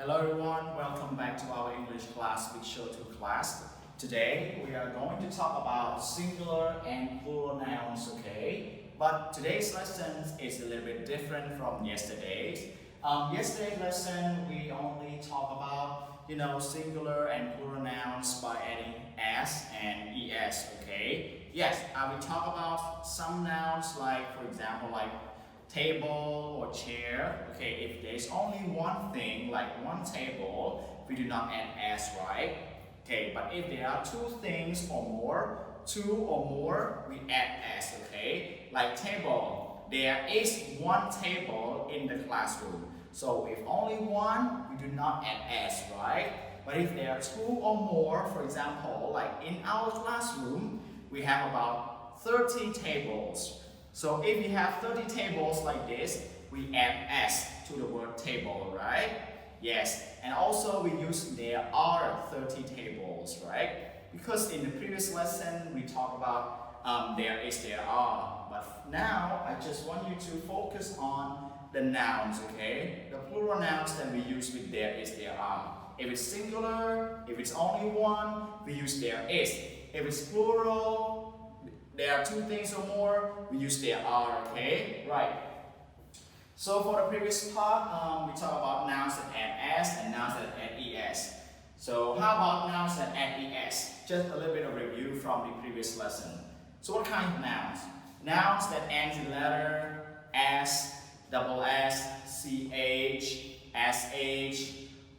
Hello everyone, welcome back to our English class with Show 2 class. Today we are going to talk about singular and plural nouns, okay? But today's lesson is a little bit different from yesterday's. Yesterday's lesson we only talk about, singular and plural nouns by adding s and es, okay? Yes, I will talk about some nouns like, for example, like table or chair. Okay, if there's only one thing, like one table, we do not add s, right? Okay, but if there are two things or more, we add s, okay? Like table, there is one table in the classroom. So if only one, we do not add s, right? But if there are two or more, for example, like in our classroom, we have about 30 tables. So if you have 30 tables like this, we add s to the word table, right? Yes, and also we use there are 30 tables, right? Because in the previous lesson we talked about there is, there are. But now I just want you to focus on the nouns, okay? The plural nouns that we use with there is, there are. If it's singular, if it's only one, we use there is. If it's plural, there are two things or more, we use there are, okay? Right. So for the previous part, we talk about nouns that add s and nouns that add es. So how about nouns that add es? Just a little bit of review from the previous lesson. So what kind of nouns? Nouns that ends in letter s, double s, ch, sh,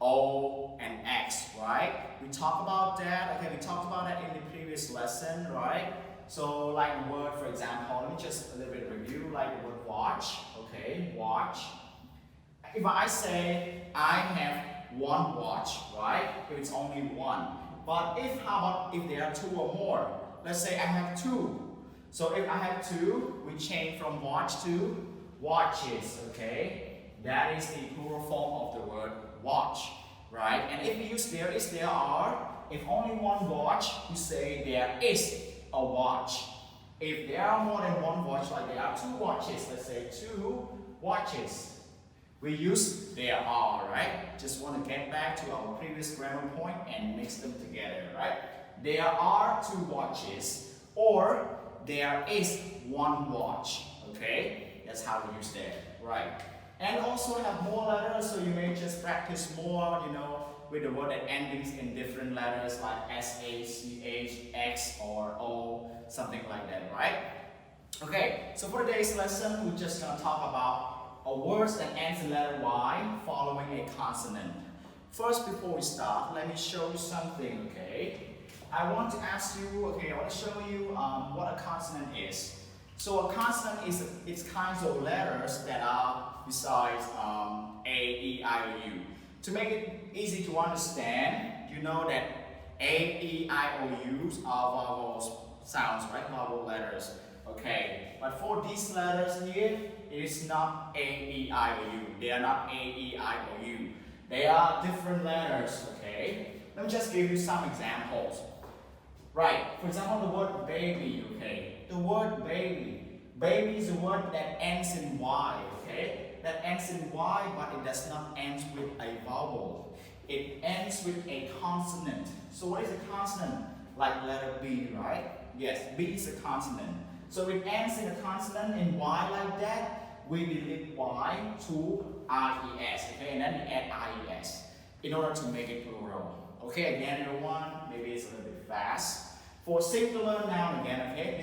o, and x, right? We talked about that. Okay, we talked about that in the previous lesson, right? So like the word, for example, let me just a little bit review, like the word watch, okay, watch. If I say I have one watch, right, if it's only one. But how about if there are two or more? Let's say I have two. So if I have two, we change from watch to watches, okay? That is the plural form of the word watch, right? And if we use there is, there are, if only one watch, we say there is a watch. If there are more than one watch, like there are two watches, let's say two watches, we use there are, right? Just want to get back to our previous grammar point and mix them together, right? There are two watches, or there is one watch, okay? That's how we use there, right? And also have more letters, so you may just practice more, with the word that endings in different letters like S, A, C, H, X, or O, something like that, right? Okay, so for today's lesson, we're just going to talk about a word that ends in letter Y following a consonant. First, before we start, let me show you something, okay? I want to ask you, okay, I want to show you what a consonant is. So a consonant is it's kinds of letters that are besides A, E, I, O, U. To make it easy to understand, you know that A, E, I, O, U's are vowel sounds, right? Vowel letters. Okay, but for these letters here, it is not A, E, I, O, U. They are not A, E, I, O, U. They are different letters, okay? Let me just give you some examples. Right, for example, the word baby, okay? The word baby. Baby is a word that ends in Y, okay? That ends in Y, but it does not end with a vowel. It ends with a consonant. So what is a consonant? Like letter B, right? Yes, B is a consonant. So it ends in a consonant in Y like that. We delete Y to R-E-S, okay? And then we add R-E-S in order to make it plural. Okay, again, everyone, maybe it's a little bit fast. For singular noun again, okay?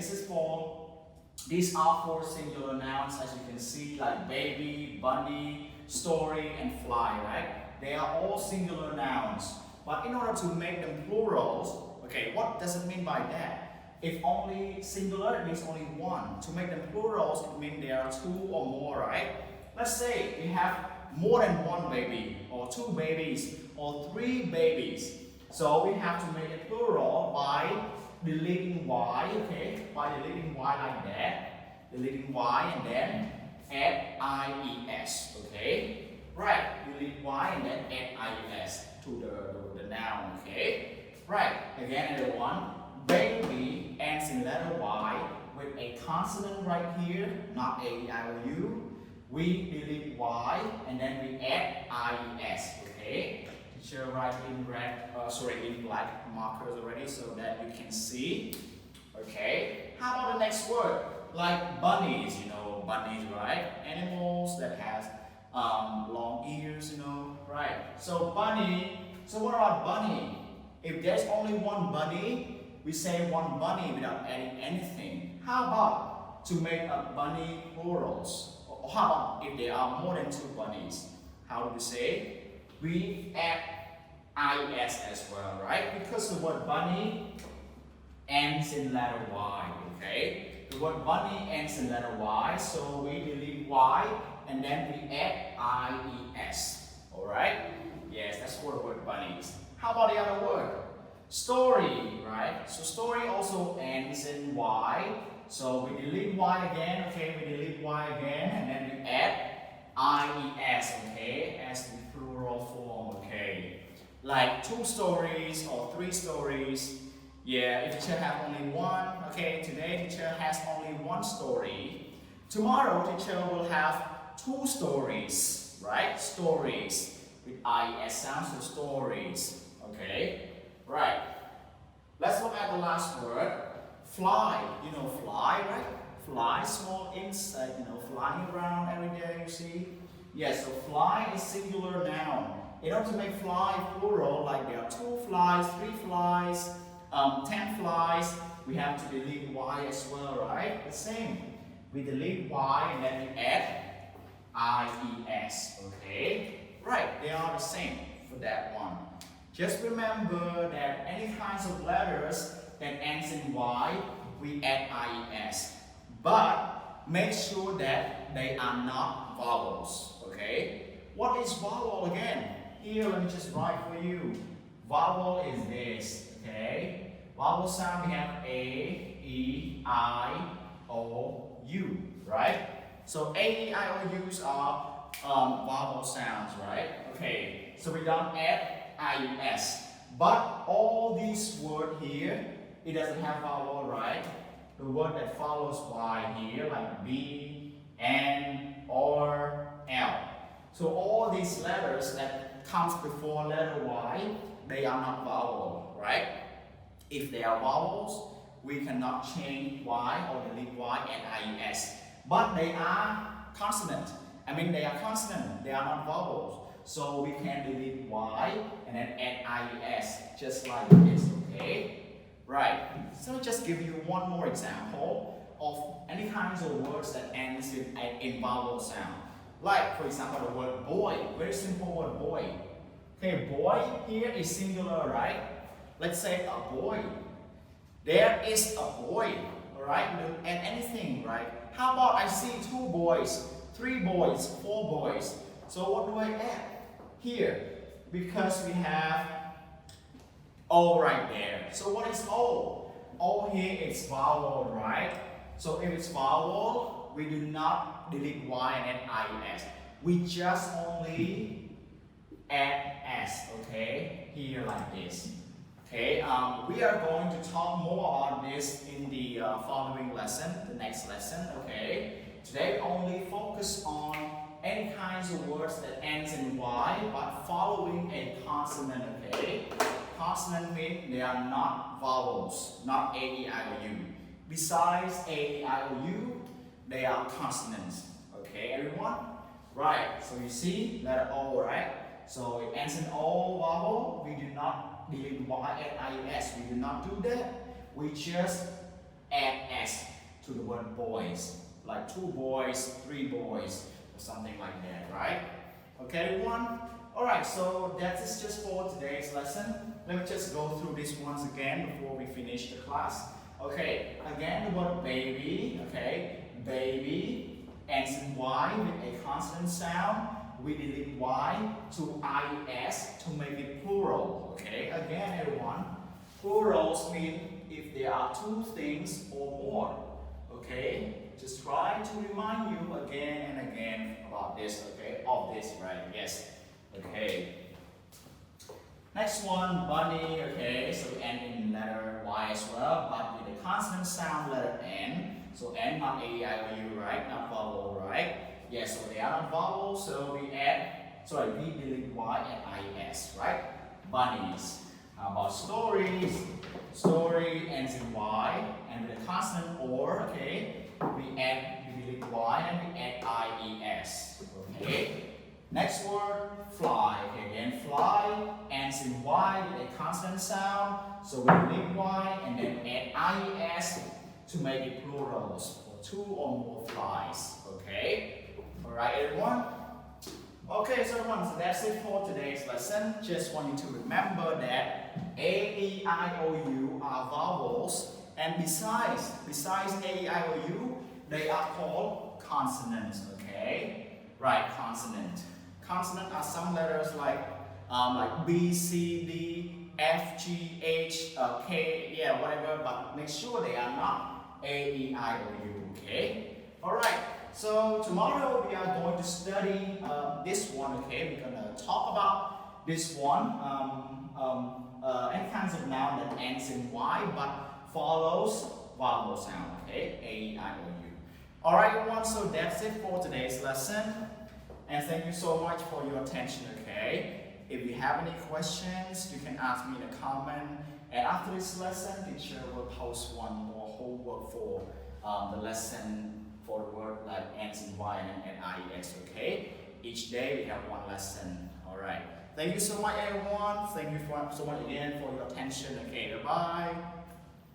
These are four singular nouns, as you can see, like baby, bunny, story, and fly, right? They are all singular nouns. But in order to make them plurals, okay, what does it mean by that? If only singular, it means only one. To make them plurals, it means there are two or more, right? Let's say we have more than one baby, or two babies, or three babies. So we have to make it plural by deleting Y, okay? By deleting Y like that. Deleting Y and then add I-E-S, okay? Right, delete Y and then add I-E-S to the noun, okay? Right, again, another one. Baby ends in letter Y with a consonant right here, not A, I, O, U. We delete Y and then we add I-E-S, okay? Teacher write in red, in black markers already so that you can see. Okay. How about the next word? Like bunnies, you know, bunnies, right? Animals that has long ears, you know, right? So bunny. So what about bunny? If there's only one bunny, we say one bunny without adding anything. How about to make a bunny plurals? Or how about if there are more than two bunnies? How do we say? We add IES as well, right? Because the word bunny ends in letter Y, okay? The word bunny ends in letter Y, so we delete Y and then we add IES, alright? Yes, that's for the word bunnies. How about the other word? Story, right? So story also ends in Y, so we delete Y again, okay? We delete Y again and then we add IES, okay? As the plural form, okay? Like 2 stories or 3 stories. Yeah, if teacher have only one, okay, today teacher has only 1 story. Tomorrow teacher will have 2 stories, right? Stories with IES sounds, so stories, okay? Right. Let's look at the last word. Fly. You know fly, right? Fly, small insect, you know, flying around every day, you see? Yes, so fly is singular noun. In order to make fly plural, like there are 2 flies, 3 flies, 10 flies, we have to delete Y as well, right? The same. We delete Y and then we add IES, okay? Right, they are the same for that one. Just remember that any kinds of letters that ends in Y, we add IES. But make sure that they are not vowels, okay? What is vowel again? Here, let me just write for you. Vowel is this, okay? Vowel sound, we have A, E, I, O, U, right? So A, E, I, O, U's are vowel sounds, right? Okay, so we don't add IES. But all these words here, it doesn't have vowel, right? The word that follows Y here, like B, N, or L. So all these letters that comes before letter Y, they are not vowel, right? If they are vowels, we cannot change Y or delete Y and IES. But they are consonant. I mean, they are consonant, they are not vowels. So we can delete Y and then add IES, just like this, okay? Right, so just give you one more example of any kinds of words that ends in vowel sound. Like, for example, the word boy, very simple word boy. Okay, boy here is singular, right? Let's say a boy. There is a boy, alright? Don't add anything, right? How about I see 2 boys, 3 boys, 4 boys. So what do I add? Here, because we have O right there. So what is O? O here is vowel, right? So if it's vowel, we do not delete Y and add IES. We just only add S, okay? Here like this. Okay, we are going to talk more on this in the following lesson, the next lesson, okay? Today only focus on any kinds of words that ends in Y but following a consonant, okay? Consonant means they are not vowels, not A, E, I, O, U. Besides A, E, I, O, U, they are consonants. Okay, everyone? Right, so you see letter O, right? So it ends in O vowel. We do not delete Y and IES. We do not do that. We just add S to the word boys. Like 2 boys, 3 boys, or something like that, right? Okay, everyone? Alright, so that is just for today's lesson. Let me just go through this once again before we finish the class. Okay, again the word baby, okay? Baby ends in Y with a consonant sound. We delete Y to IES to make it plural, okay? Again, everyone, plurals mean if there are 2 things or more, okay? Just try to remind you again and again about this, okay? Of this, right? Yes. Okay. Next one, bunny, okay? So we end in letter Y as well, but with a consonant sound, letter N. So N, not A, I, O, U, right? Not vowel, right? Yes, so they are not vowels, so we delete Y and IES, right? bunnies. How about stories? Story ends in Y and with a consonant or, okay, we delete Y and we add IES. Okay. Next word, fly. Okay, again, fly ends in Y with a consonant sound. So we delete Y and then add IES to make it plurals for two or more flies. Okay. Alright, everyone? Okay, so everyone, so that's it for today's lesson. Just want you to remember that A, E, I, O, U are vowels, and besides A, E, I, O, U, they are called consonants. Okay, right? Consonant. Consonant are some letters like B, C, D, F, G, H, K, yeah, whatever. But make sure they are not A, E, I, O, U. Okay. All right. So tomorrow we are going to study this one, okay? We're going to talk about this one, any kinds of noun that ends in Y but follows vowel sound, okay? A, E, I, O, U. Alright everyone, so that's it for today's lesson. And thank you so much for your attention, okay? If you have any questions, you can ask me in a comment. And after this lesson, teacher will post one more homework for the lesson for the word like ends in Y and IES, okay? Each day we have one lesson, alright? Thank you so much everyone. Thank you so much again for your attention, okay? Bye-bye.